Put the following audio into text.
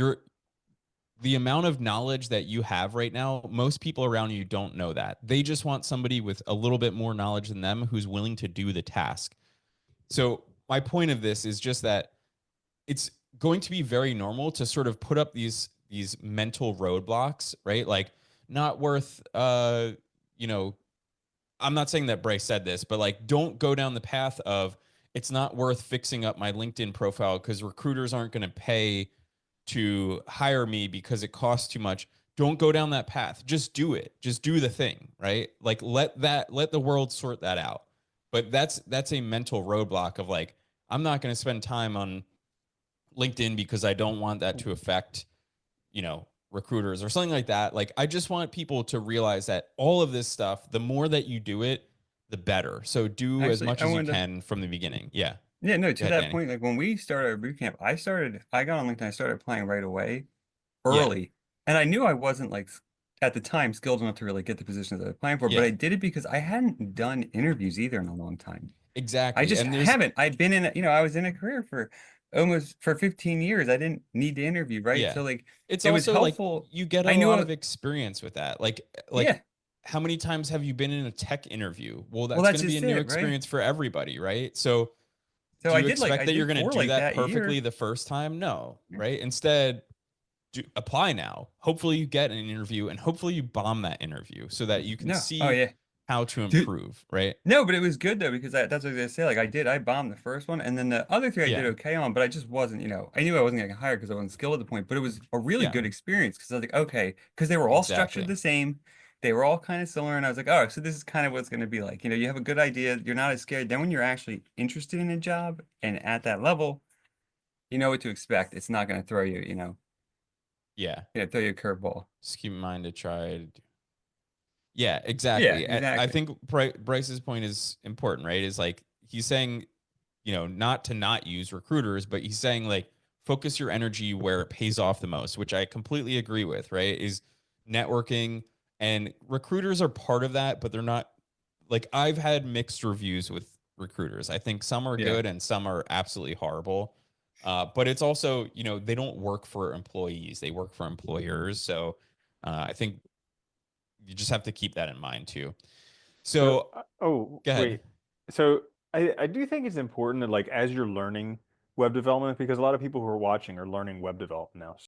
you're the amount of knowledge that you have right now, most people around you don't know that. They just want somebody with a little bit more knowledge than them who's willing to do the task. So my point of this is just that it's going to be very normal to sort of put up these mental roadblocks, right? Like not worth you know, I'm not saying that Bryce said this, but like don't go down the path of it's not worth fixing up my LinkedIn profile because recruiters aren't going to pay to hire me because it costs too much. Don't go down that path. Just do it. Just do the thing, right? Like let the world sort that out. But that's a mental roadblock of like I'm not going to spend time on LinkedIn because I don't want that to affect, recruiters or something like that. Like I just want people to realize that all of this stuff, the more that you do it, the better. So do as Actually, much I as you wanted to, can from the beginning. Yeah. yeah, no, Go to ahead, that Danny. point, like when we started our boot camp, I got on LinkedIn, I started applying right away, Yeah. early. And I knew I wasn't like at the time skilled enough to really get the positions I was applying for, but I Yeah. did it because I hadn't done interviews either in a long time. I Exactly. just And there's haven't. I've been in, I was in a career for almost for 15 years. I didn't need to interview, right? Yeah. So like It's it was also like helpful. you get a I knew, lot of experience with that. Like yeah. how many times have you been in a tech interview? Well, Well, that's going that's to be a just new it, right? experience for everybody, right? So So do I you did like expect I that you're did going to for do like that that perfectly year. the first time? No, right? Instead, apply now. Hopefully you get an interview and hopefully you bomb that interview so that you can No. Oh see yeah. how to Dude, improve, right? no, but it was good though because that's what I was gonna say. Like I bombed the first one, and then the other three I did Yeah. okay on, but I just wasn't, I knew I wasn't getting hired because I wasn't skilled at the point. But it was a really Yeah. good experience because I was like, okay, because they were all structured Exactly. the same, they were all kind of similar, and I was like, oh, so this is kind of what it's gonna be like. You have a good idea, you're not as scared. Then when you're actually interested in a job and at that level, you know what to expect. It's not gonna throw you, Yeah. throw you a curveball. Just keep in mind to try. Yeah, Yeah, exactly. I exactly. think Bryce's point is important, right? Is like he's saying, not to not use recruiters, but he's saying like focus your energy where it pays off the most, which I completely agree with, right? Is networking and recruiters are part of that, but they're not like I've had mixed reviews with recruiters. I think some are Yeah. good and some are absolutely horrible. But it's also, they don't work for employees, they work for employers. So I think you just have to keep that in mind too. So, So oh, go ahead. wait. So I do think it's important that like as you're learning web development, because a lot of people who are watching are learning web development now.